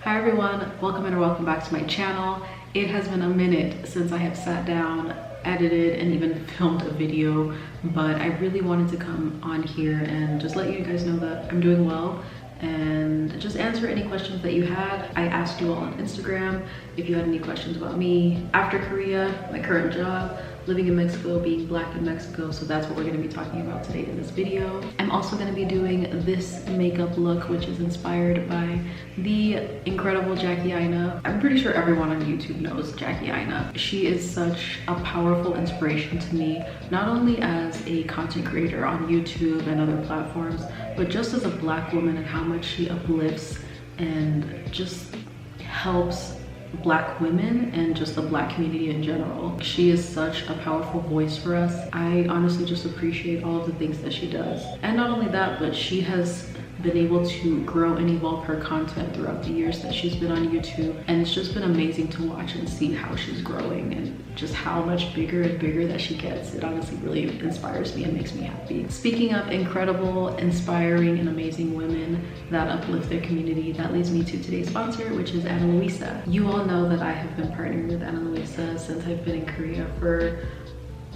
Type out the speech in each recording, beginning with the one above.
Hi everyone, welcome and welcome back to my channel. It has been a minute since I have sat down, edited, and even filmed a video, but I really wanted to come on here and just let you guys know that I'm doing well and just answer any questions that you had. I asked you all on Instagram if you had any questions about me after Korea, my current job, living in Mexico, being black in Mexico. So that's what we're going to be talking about today in this video. I'm also going to be doing this makeup look, which is inspired by the incredible Jackie Aina. I'm pretty sure everyone on YouTube knows Jackie Aina. She is such a powerful inspiration to me, not only as a content creator on YouTube and other platforms, but just as a black woman and how much she uplifts and just helps black women and just the black community in general. She is such a powerful voice for us. I honestly just appreciate all of the things that she does. And not only that, but she has been able to grow and evolve her content throughout the years that she's been on YouTube, and it's just been amazing to watch and see how she's growing and just how much bigger and bigger that she gets. It honestly really inspires me and makes me happy. Speaking of incredible, inspiring, and amazing women that uplift their community, that leads me to today's sponsor, which is Ana Luisa. You all know that I have been partnering with Ana Luisa since I've been in Korea for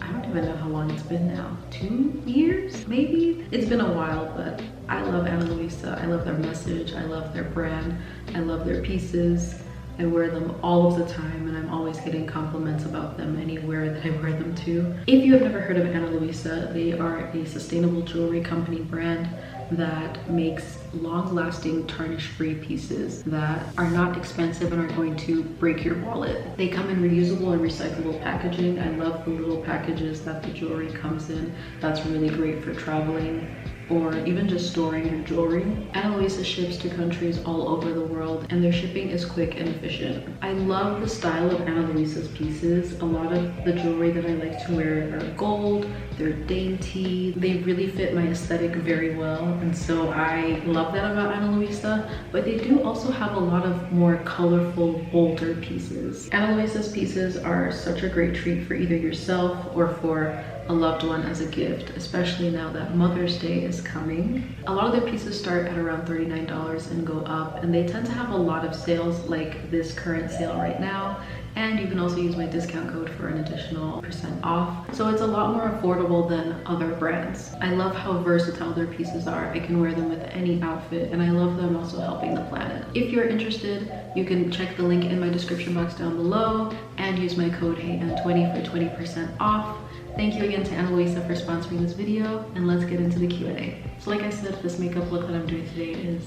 I don't even know how long it's been now. 2 years, maybe? It's been a while, but I love Ana Luisa. I love their message. I love their brand. I love their pieces. I wear them all of the time, and I'm always getting compliments about them anywhere that I wear them to. If you have never heard of Ana Luisa, they are a sustainable jewelry company brand that makes long-lasting tarnish-free pieces that are not expensive and are going to break your wallet. They come in reusable and recyclable packaging. I love the little packages that the jewelry comes in. That's really great for traveling or even just storing your jewelry. Ana Luisa ships to countries all over the world, and their shipping is quick and efficient. I love the style of Ana Luisa's pieces. A lot of the jewelry that I like to wear are gold, they're dainty, they really fit my aesthetic very well, and so I love that about Ana Luisa. But they do also have a lot of more colorful, bolder pieces. Ana Luisa's pieces are such a great treat for either yourself or for a loved one as a gift, especially now that Mother's Day is coming. A lot of their pieces start at around $39 and go up, and they tend to have a lot of sales like this current sale right now. And you can also use my discount code for an additional % off. So it's a lot more affordable than other brands. I love how versatile their pieces are. I can wear them with any outfit, and I love them also helping the planet. If you're interested, you can check the link in my description box down below and use my code HEYAN20 for 20% off. Thank you again to Ana Luisa for sponsoring this video, and let's get into the Q&A. So like I said, this makeup look that I'm doing today is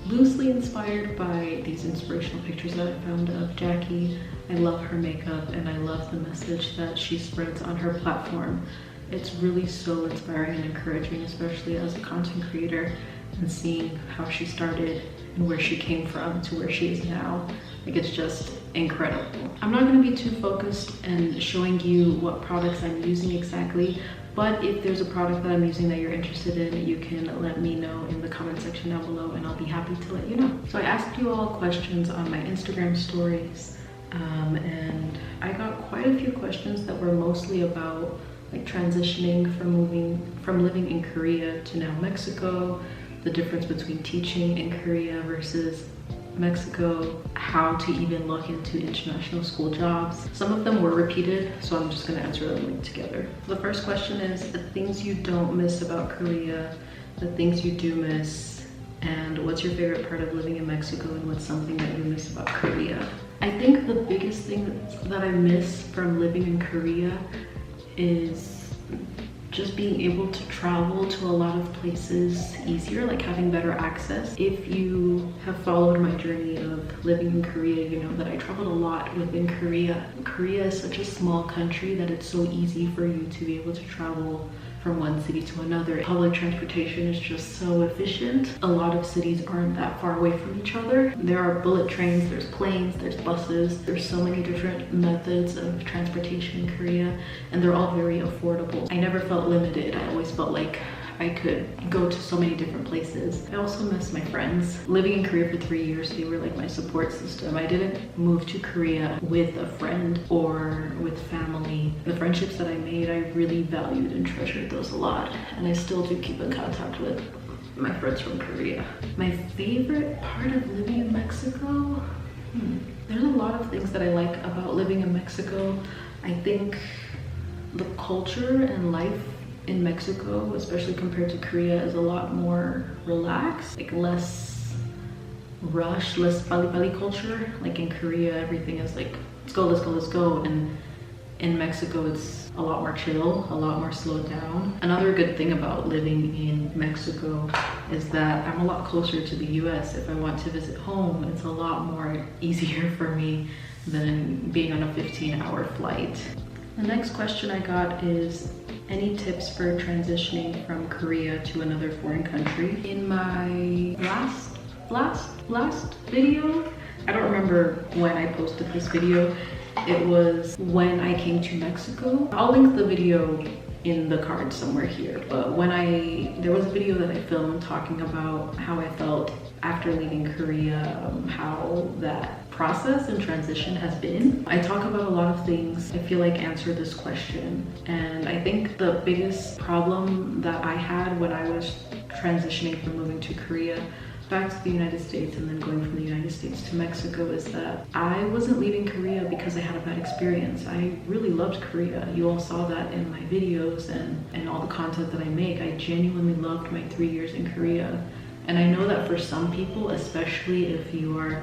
loosely inspired by these inspirational pictures that I found of Jackie. I love her makeup and I love the message that she spreads on her platform. It's really so inspiring and encouraging, especially as a content creator, and seeing how she started and where she came from to where she is now. Like, it's just incredible. I'm not going to be too focused and showing you what products I'm using exactly, but if there's a product that I'm using that you're interested in, you can let me know in the comment section down below and I'll be happy to let you know. So I asked you all questions on my Instagram stories, and I got quite a few questions that were mostly about like transitioning from living in Korea to now Mexico, the difference between teaching in Korea versus Mexico, how to even look into international school jobs. Some of them were repeated, so I'm just gonna answer them together. The first question is the things you don't miss about Korea, the things you do miss, and what's your favorite part of living in Mexico, and what's something that you miss about Korea. I think the biggest thing that I miss from living in Korea is just being able to travel to a lot of places easier, like having better access. If you have followed my journey of living in Korea, you know that I traveled a lot within Korea. Korea is such a small country that it's so easy for you to be able to travel from one city to another. Public transportation is just so efficient. A lot of cities aren't that far away from each other. There are bullet trains, there's planes, there's buses. There's so many different methods of transportation in Korea, and they're all very affordable. I never felt limited. I always felt like I could go to so many different places. I also miss my friends. Living in Korea for 3 years, they were like my support system. I didn't move to Korea with a friend or with family. The friendships that I made, I really valued and treasured those a lot. And I still do keep in contact with my friends from Korea. My favorite part of living in Mexico? of things that I like about living in Mexico. I think the culture and life in Mexico, especially compared to Korea, is a lot more relaxed, like less rush, less pali culture. Like in Korea, everything is like, let's go, let's go, let's go. And in Mexico, it's a lot more chill, a lot more slowed down. Another good thing about living in Mexico is that I'm a lot closer to the US. If I want to visit home, it's a lot more easier for me than being on a 15-hour flight. The next question I got is, any tips for transitioning from Korea to another foreign country? In my last video, I don't remember when I posted this video. It was when I came to Mexico. I'll link the video in the card somewhere here, but there was a video that I filmed talking about how I felt after leaving Korea, how that process and transition has been. I talk about a lot of things I feel like answer this question, and I think the biggest problem that I had when I was transitioning from moving to Korea back to the United States and then going from the United States to Mexico is that I wasn't leaving Korea because I had a bad experience. I really loved Korea. You all saw that in my videos and all the content that I make. I genuinely loved my 3 years in Korea. And I know that for some people, especially if you are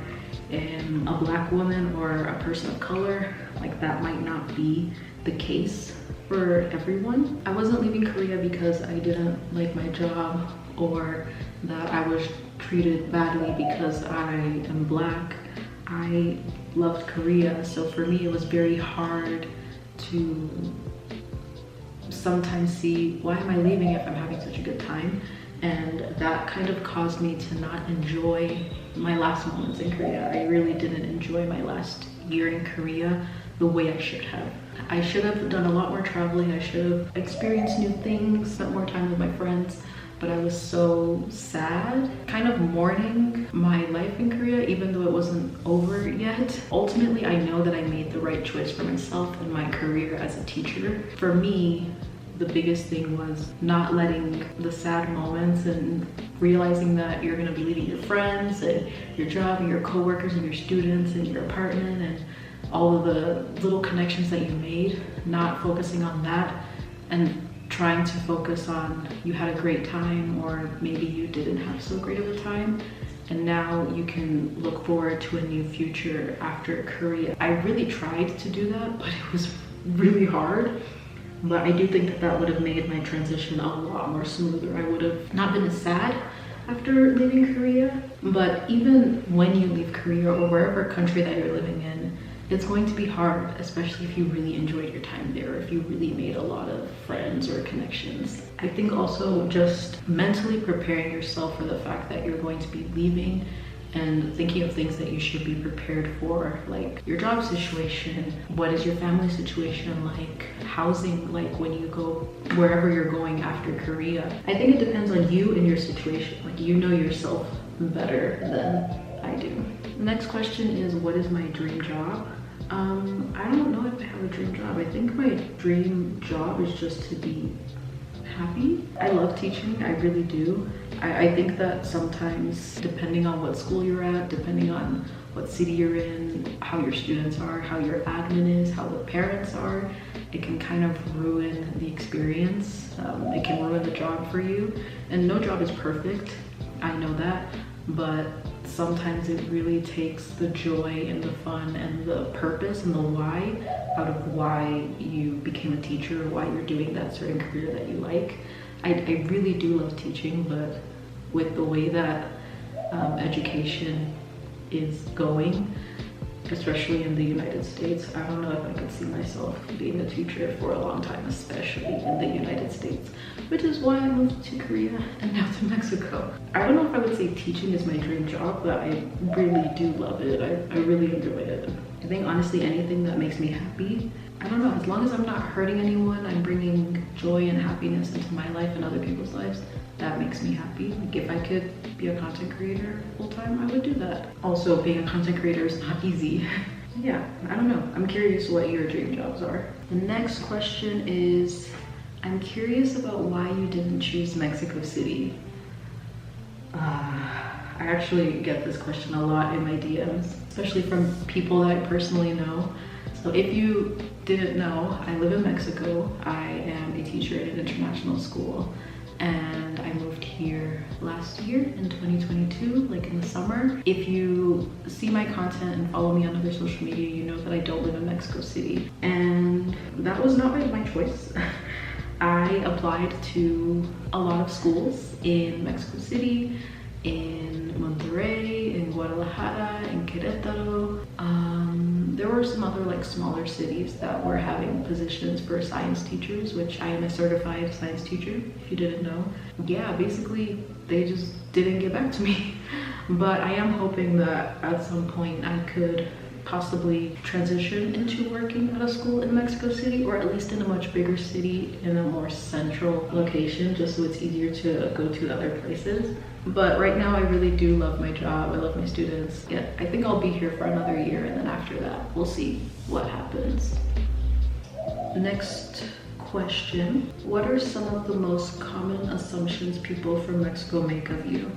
a Black woman or a person of color, like that might not be the case for everyone. I wasn't leaving Korea because I didn't like my job or that I was treated badly because I am Black. I loved Korea, so for me it was very hard to sometimes see, why am I leaving if I'm having such a good time? And that kind of caused me to not enjoy my last moments in Korea. I really didn't enjoy my last year in Korea the way I should have. I should have done a lot more traveling. I should have experienced new things, spent more time with my friends, but I was so sad, kind of mourning my life in Korea, even though it wasn't over yet. Ultimately, I know that I made the right choice for myself and my career as a teacher. For me, the biggest thing was not letting the sad moments and realizing that you're gonna be leaving your friends and your job and your coworkers and your students and your apartment and all of the little connections that you made, not focusing on that and trying to focus on you had a great time, or maybe you didn't have so great of a time and now you can look forward to a new future after Korea. I really tried to do that, but it was really hard. But I do think that that would have made my transition a lot more smoother. I would have not been as sad after leaving Korea. But even when you leave Korea or wherever country that you're living in, it's going to be hard, especially if you really enjoyed your time there, if you really made a lot of friends or connections. I think also just mentally preparing yourself for the fact that you're going to be leaving and thinking of things that you should be prepared for, like your job situation, what is your family situation like, housing like when you go wherever you're going after Korea. I think it depends on you and your situation. Like, you know yourself better than I do. The next question is, what is my dream job? I don't know if I have a dream job. I think my dream job is just to be happy. I love teaching, I really do. I think that sometimes, depending on what school you're at, depending on what city you're in, how your students are, how your admin is, how the parents are, it can kind of ruin the experience. It can ruin the job for you. And no job is perfect, I know that, but sometimes it really takes the joy and the fun and the purpose and the why out of why you became a teacher, why you're doing that certain career that you like. I really do love teaching, but with the way that education is going, especially in the United States, I don't know if I could see myself being a teacher for a long time, especially in the United States, which is why I moved to Korea and now to Mexico. I don't know if I would say teaching is my dream job, but I really do love it. I really enjoy it. I think honestly, anything that makes me happy, I don't know, as long as I'm not hurting anyone, I'm bringing joy and happiness into my life and other people's lives, that makes me happy. Like, if I could be a content creator full-time, I would do that. Also, being a content creator is not easy. Yeah, I don't know. I'm curious what your dream jobs are. The next question is, I'm curious about why you didn't choose Mexico City. I actually get this question a lot in my DMs, especially from people that I personally know. So if you didn't know, I live in Mexico. I am a teacher at an international school, and I moved here last year in 2022, like in the summer. If you see my content and follow me on other social media, you know that I don't live in Mexico City, and that was not my choice. I applied to a lot of schools in Mexico City, in Monterrey, in Guadalajara, in Querétaro. There were some other like smaller cities that were having positions for science teachers, which I am a certified science teacher, if you didn't know. Yeah, basically they just didn't get back to me. But I am hoping that at some point I could possibly transition into working at a school in Mexico City, or at least in a much bigger city in a more central location, just so it's easier to go to other places. But right now I really do love my job. I love my students. Yeah, I think I'll be here for another year, and then after that we'll see what happens. Next question. What are some of the most common assumptions people from Mexico make of you?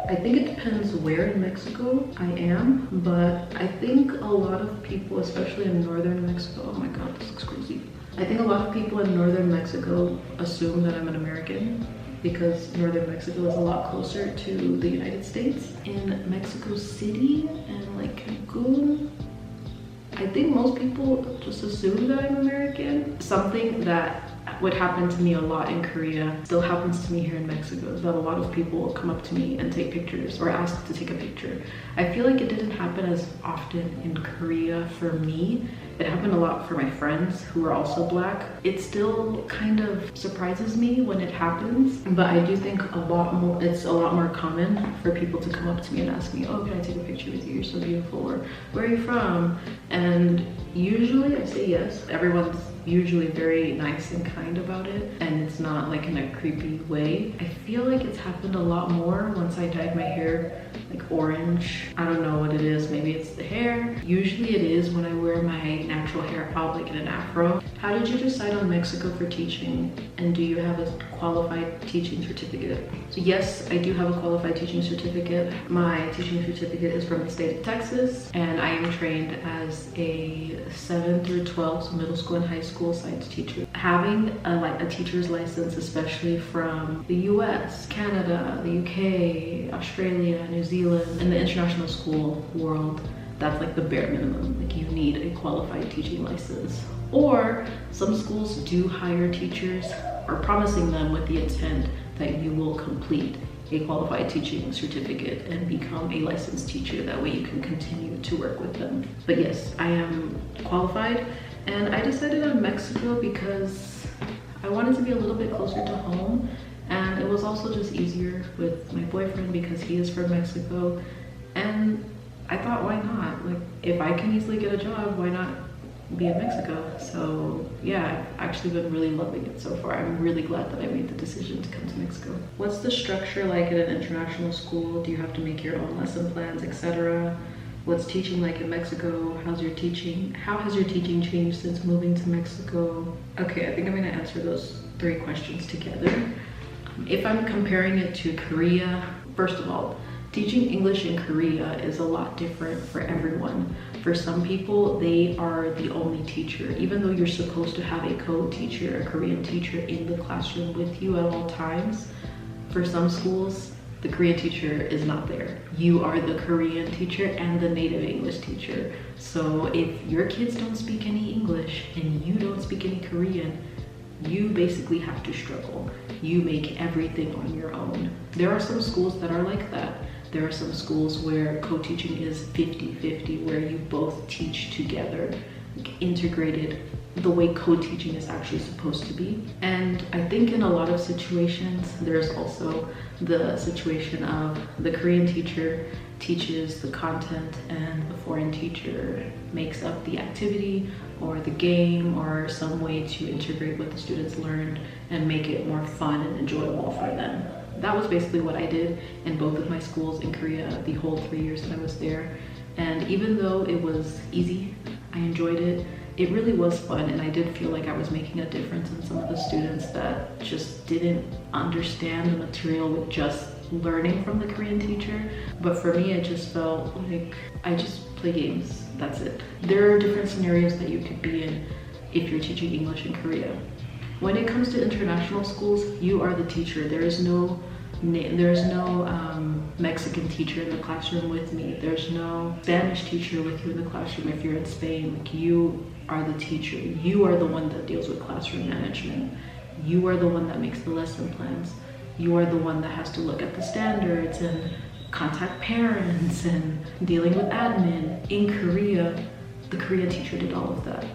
I think it depends where in Mexico I am, but I think a lot of people, especially in northern Mexico, oh my god, this looks crazy. I think a lot of people in northern Mexico assume that I'm an American because northern Mexico is a lot closer to the United States. In Mexico City and like Cancun, I think most people just assume that I'm American. Something that would happen to me a lot in Korea still happens to me here in Mexico, is that a lot of people will come up to me and take pictures or ask to take a picture. I feel like it didn't happen as often in Korea for me. It happened a lot for my friends who are also Black. It still kind of surprises me when it happens, but I do think it's a lot more common for people to come up to me and ask me, oh, can I take a picture with you? You're so beautiful, or where are you from? And usually I say yes. Everyone's usually very nice and kind about it, and it's not like in a creepy way. I feel like it's happened a lot more once I dyed my hair like orange. I don't know what it is, maybe it's the hair. Usually it is when I wear my natural hair out like in an afro. How did you decide on Mexico for teaching, and do you have a qualified teaching certificate? So yes, I do have a qualified teaching certificate. My teaching certificate is from the state of Texas, and I am trained as a 7th through 12th, so middle school and high school science teacher. Having a teacher's license, especially from the US, Canada, the UK, Australia, New Zealand, and the international school world, that's like the bare minimum. Like, you need a qualified teaching license. Or some schools do hire teachers, or promising them with the intent that you will complete a qualified teaching certificate and become a licensed teacher. That way you can continue to work with them. But yes, I am qualified, and I decided on Mexico because I wanted to be a little bit closer to home, and it was also just easier with my boyfriend because he is from Mexico. And I thought, why not? Like, if I can easily get a job, why not be in Mexico? So yeah, I've actually been really loving it so far. I'm really glad that I made the decision to come to Mexico. What's the structure like at an international school? Do you have to make your own lesson plans, etc.? What's teaching like in Mexico? How has your teaching changed since moving to Mexico? Okay, I think I'm gonna answer those 3 questions together. If I'm comparing it to Korea, first of all, teaching English in Korea is a lot different for everyone. For some people, they are the only teacher. Even though you're supposed to have a co-teacher, a Korean teacher in the classroom with you at all times, for some schools, the Korean teacher is not there. You are the Korean teacher and the native English teacher. So if your kids don't speak any English and you don't speak any Korean, you basically have to struggle. You make everything on your own. There are some schools that are like that. There are some schools where co-teaching is 50-50, where you both teach together, like integrated, the way co-teaching is actually supposed to be. And I think in a lot of situations, there's also the situation of the Korean teacher teaches the content and the foreign teacher makes up the activity or the game or some way to integrate what the students learned and make it more fun and enjoyable for them. That was basically what I did in both of my schools in Korea the whole 3 years that I was there. And even though it was easy, I enjoyed it, it really was fun, and I did feel like I was making a difference in some of the students that just didn't understand the material with just learning from the Korean teacher. But for me, it just felt like I just play games, that's it. There are different scenarios that you could be in if you're teaching English in Korea. When it comes to international schools, you are the teacher. There's no Mexican teacher in the classroom with me. There's no Spanish teacher with you in the classroom if you're in Spain. Like, you are the teacher. You are the one that deals with classroom management. You are the one that makes the lesson plans. You are the one that has to look at the standards and contact parents and dealing with admin. In Korea, the Korean teacher did all of that.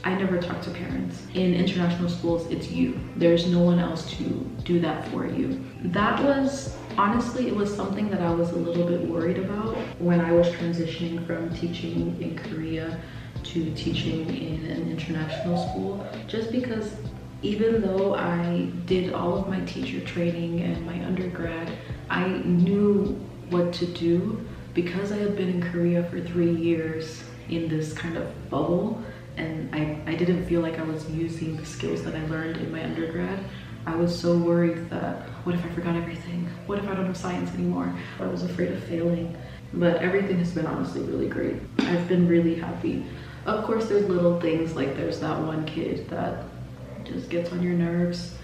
I never talk to parents. In international schools, it's you. There's no one else to do that for you. That was, honestly, it was something that I was a little bit worried about when I was transitioning from teaching in Korea to teaching in an international school, just because even though I did all of my teacher training and my undergrad, I knew what to do because I had been in Korea for 3 years in this kind of bubble. And I didn't feel like I was using the skills that I learned in my undergrad. I was so worried that, what if I forgot everything? What if I don't have science anymore? I was afraid of failing. But everything has been honestly really great. I've been really happy. Of course, there's little things, like there's that one kid that just gets on your nerves,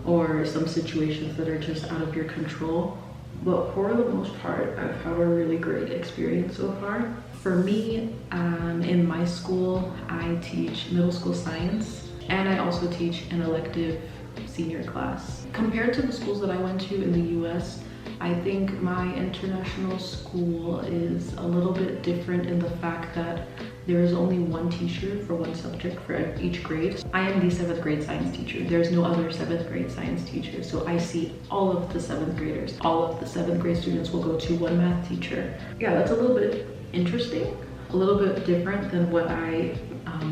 or some situations that are just out of your control. But for the most part, I've had a really great experience so far. For me, in my school, I teach middle school science, and I also teach an elective senior class. Compared to the schools that I went to in the US, I think my international school is a little bit different in the fact that there is only one teacher for one subject for each grade. I am the 7th grade science teacher. There's no other 7th grade science teacher. So I see all of the 7th graders. All of the 7th grade students will go to one math teacher. Yeah, that's a little bit interesting, a little bit different than what I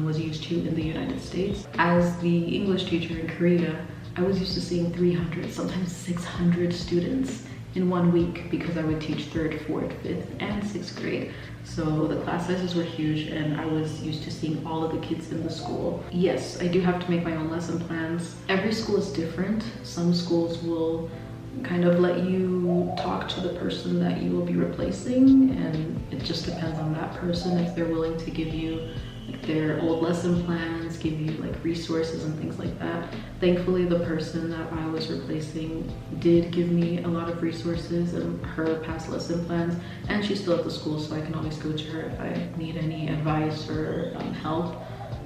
was used to in the United States. As the English teacher in Korea, I was used to seeing 300, sometimes 600 students in 1 week because I would teach 3rd, 4th, 5th, and 6th grade. So the class sizes were huge, and I was used to seeing all of the kids in the school. Yes, I do have to make my own lesson plans. Every school is different. Some schools will kind of let you talk to the person that you will be replacing, and it just depends on that person if they're willing to give you like their old lesson plans, give you like resources and things like that. Thankfully, the person that I was replacing did give me a lot of resources and her past lesson plans, and she's still at the school, so I can always go to her if I need any advice or help.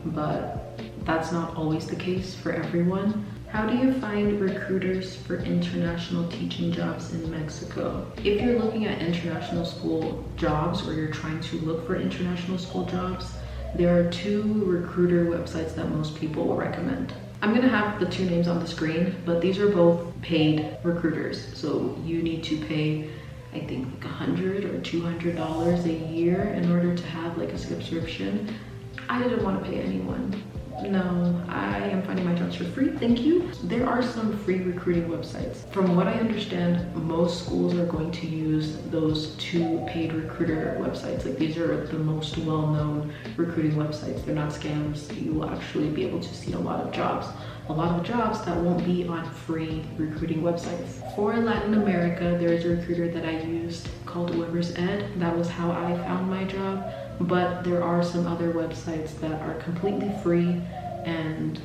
But that's not always the case for everyone. How do you find recruiters for international teaching jobs in Mexico? If you're looking at international school jobs, or you're trying to look for international school jobs, there are 2 recruiter websites that most people will recommend. I'm gonna have the 2 names on the screen, but these are both paid recruiters. So you need to pay, I think, like $100 or $200 a year in order to have like a subscription. I didn't want to pay anyone. No, I am finding my jobs for free, thank you. There are some free recruiting websites. From what I understand, most schools are going to use those 2 paid recruiter websites. Like, these are the most well-known recruiting websites. They're not scams. You will actually be able to see a lot of jobs. A lot of jobs that won't be on free recruiting websites. For Latin America, there is a recruiter that I used called Whoever's Ed. That was how I found my job. But there are some other websites that are completely free, and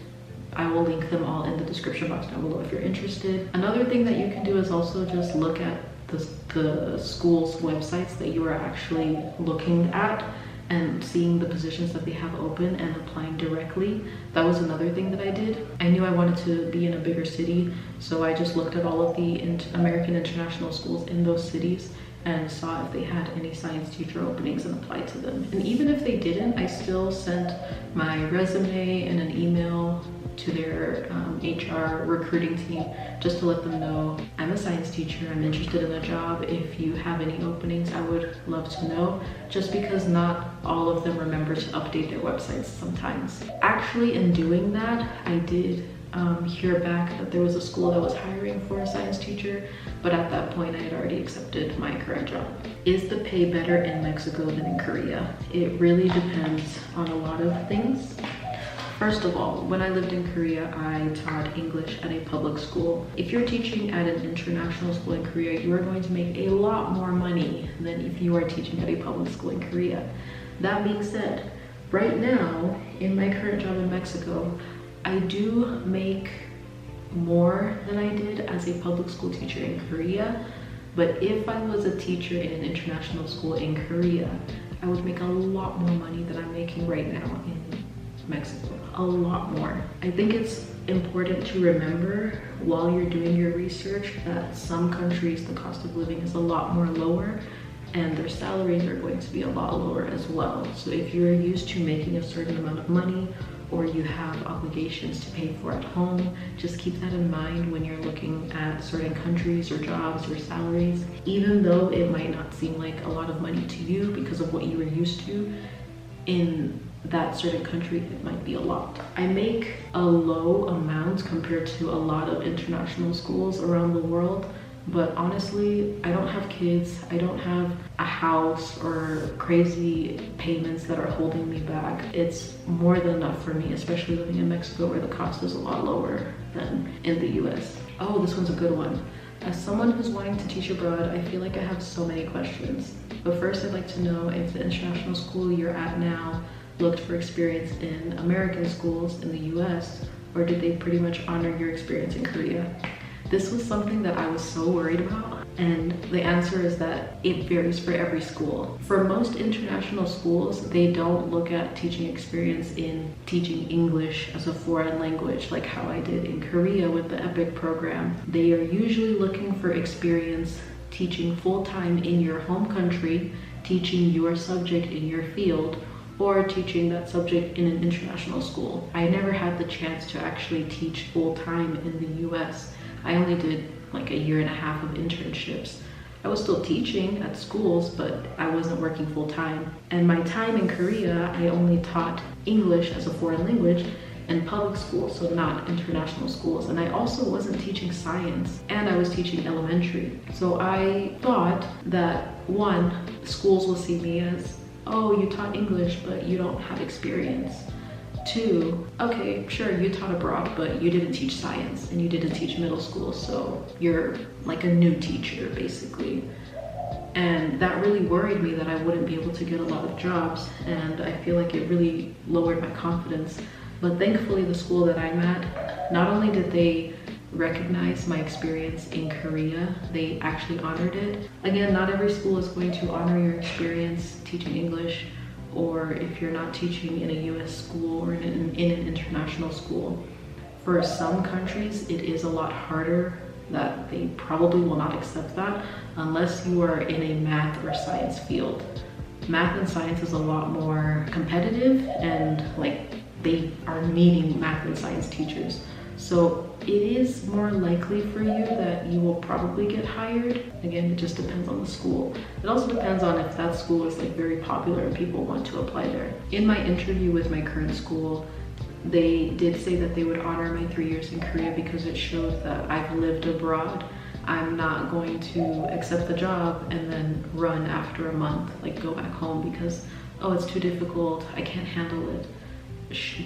I will link them all in the description box down below if you're interested. Another thing that you can do is also just look at the school's websites that you are actually looking at and seeing the positions that they have open and applying directly. That was another thing that I did. I knew I wanted to be in a bigger city, so I just looked at all of the American international schools in those cities and saw if they had any science teacher openings and applied to them. And even if they didn't, I still sent my resume and an email to their HR recruiting team just to let them know I'm a science teacher, I'm interested in the job. If you have any openings, I would love to know, just because not all of them remember to update their websites sometimes. Actually, in doing that, I did hear back that there was a school that was hiring for a science teacher, but at that point I had already accepted my current job. Is the pay better in Mexico than in Korea? It really depends on a lot of things. First of all, when I lived in Korea, I taught English at a public school. If you're teaching at an international school in Korea, you are going to make a lot more money than if you are teaching at a public school in Korea. That being said, right now, in my current job in Mexico, I do make more than I did as a public school teacher in Korea. But if I was a teacher in an international school in Korea, I would make a lot more money than I'm making right now in Mexico. A lot more. I think it's important to remember while you're doing your research that some countries the cost of living is a lot more lower and their salaries are going to be a lot lower as well. So if you're used to making a certain amount of money or you have obligations to pay for at home, just keep that in mind when you're looking at certain countries or jobs or salaries. Even though it might not seem like a lot of money to you because of what you were used to, in that certain country it might be a lot. I make a low amount compared to a lot of international schools around the world, but honestly, I don't have kids, I don't have a house or crazy payments that are holding me back. It's more than enough for me, especially living in Mexico where the cost is a lot lower than in the US. Oh, this one's a good one. As someone who's wanting to teach abroad, I feel like I have so many questions. But first, I'd like to know if the international school you're at now looked for experience in American schools in the US, or did they pretty much honor your experience in Korea? This was something that I was so worried about, and the answer is that it varies for every school. For most international schools, they don't look at teaching experience in teaching English as a foreign language like how I did in Korea with the EPIC program. They are usually looking for experience teaching full-time in your home country, teaching your subject in your field, or teaching that subject in an international school. I never had the chance to actually teach full-time in the US. I only did like a year and a half of internships. I was still teaching at schools, but I wasn't working full-time. And my time in Korea, I only taught English as a foreign language in public schools, so not international schools. And I also wasn't teaching science, and I was teaching elementary. So I thought that one, schools will see me as, oh, you taught English, but you don't have experience. Two, okay, sure, you taught abroad, but you didn't teach science and you didn't teach middle school, so you're like a new teacher, basically. And that really worried me that I wouldn't be able to get a lot of jobs, and I feel like it really lowered my confidence. But thankfully, the school that I'm at, not only did they recognize my experience in Korea, they actually honored it. Again, not every school is going to honor your experience teaching English, or if you're not teaching in a US school or in an international school. For some countries, it is a lot harder, that they probably will not accept that unless you are in a math or science field. Math and science is a lot more competitive, and like they are needing math and science teachers. So it is more likely for you that you will probably get hired. Again, it just depends on the school. It also depends on if that school is like very popular and people want to apply there. In my interview with my current school, they did say that they would honor my 3 years in Korea because it shows that I've lived abroad. I'm not going to accept the job and then run after a month, like go back home because, oh, it's too difficult, I can't handle it.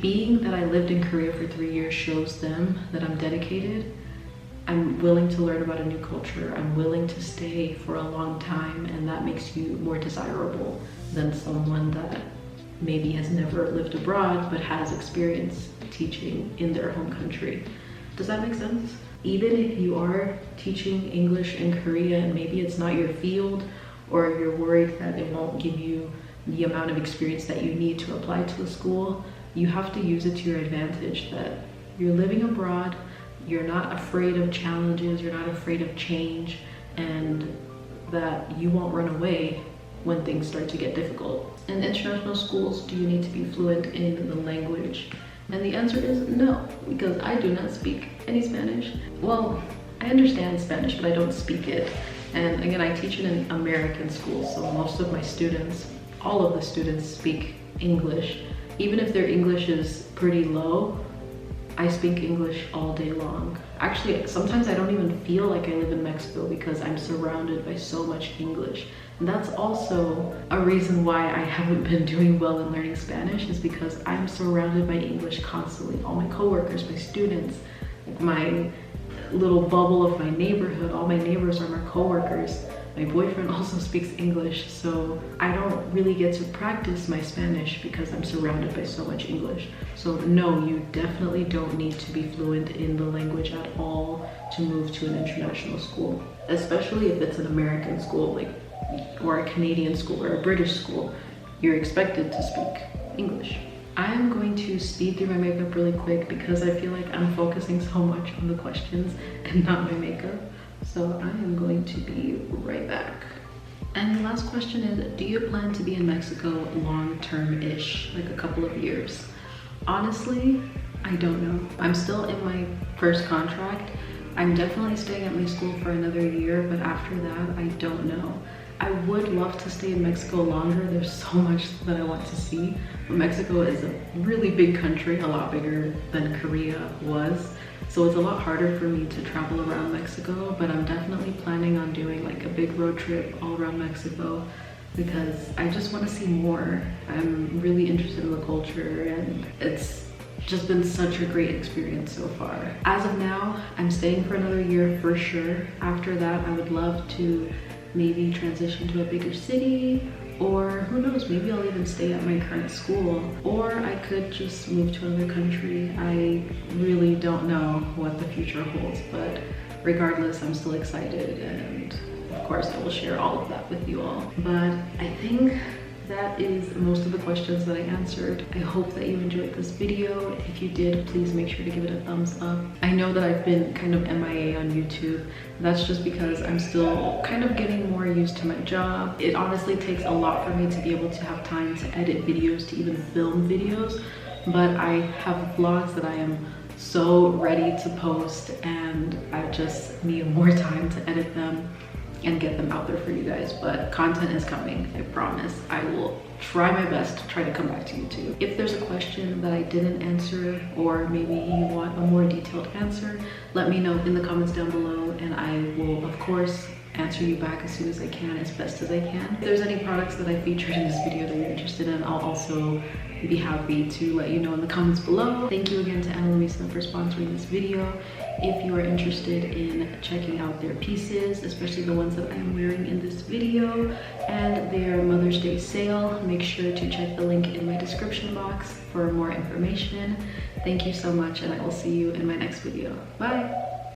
Being that I lived in Korea for 3 years shows them that I'm dedicated. I'm willing to learn about a new culture. I'm willing to stay for a long time, and that makes you more desirable than someone that maybe has never lived abroad but has experience teaching in their home country. Does that make sense? Even if you are teaching English in Korea and maybe it's not your field, or you're worried that it won't give you the amount of experience that you need to apply to a school, you have to use it to your advantage, that you're living abroad, you're not afraid of challenges, you're not afraid of change, and that you won't run away when things start to get difficult. In international schools, do you need to be fluent in the language? And the answer is no, because I do not speak any Spanish. Well, I understand Spanish, but I don't speak it. And again, I teach in an American school, so most of my students, all of the students speak English. Even if their English is pretty low, I speak English all day long. Actually, sometimes I don't even feel like I live in Mexico because I'm surrounded by so much English. And that's also a reason why I haven't been doing well in learning Spanish, is because I'm surrounded by English constantly. All my coworkers, my students, like my little bubble of my neighborhood, all my neighbors are my coworkers. My boyfriend also speaks English, so I don't really get to practice my Spanish because I'm surrounded by so much English. So no, you definitely don't need to be fluent in the language at all to move to an international school, especially if it's an American school, like, or a Canadian school or a British school. You're expected to speak English. I'm going to speed through my makeup really quick because I feel like I'm focusing so much on the questions and not my makeup. So I am going to be right back. And the last question is, do you plan to be in Mexico long-term-ish, like a couple of years? Honestly, I don't know. I'm still in my first contract. I'm definitely staying at my school for another year, but after that, I don't know. I would love to stay in Mexico longer. There's so much that I want to see. But Mexico is a really big country, a lot bigger than Korea was. So it's a lot harder for me to travel around Mexico, but I'm definitely planning on doing like a big road trip all around Mexico because I just want to see more. I'm really interested in the culture and it's just been such a great experience so far. As of now, I'm staying for another year for sure. After that, I would love to maybe transition to a bigger city, or who knows, maybe I'll even stay at my current school, or I could just move to another country. I really don't know what the future holds, but regardless, I'm still excited, and of course I will share all of that with you all. But I think that is most of the questions that I answered. I hope that you enjoyed this video. If you did, please make sure to give it a thumbs up. I know that I've been kind of MIA on YouTube. That's just because I'm still kind of getting more used to my job. It honestly takes a lot for me to be able to have time to edit videos, to even film videos. But I have vlogs that I am so ready to post, and I just need more time to edit them and get them out there for you guys. But content is coming, I promise. I will try my best to try to come back to you too. If there's a question that I didn't answer, or maybe you want a more detailed answer, let me know in the comments down below, and I will of course answer you back as soon as I can, as best as I can. If there's any products that I featured in this video that you're interested in, I'll also be happy to let you know in the comments below. Thank you again to Ana Luisa for sponsoring this video. If you are interested in checking out their pieces, especially the ones that I am wearing in this video, and their Mother's Day sale, make sure to check the link in my description box for more information. Thank you so much, and I will see you in my next video. Bye!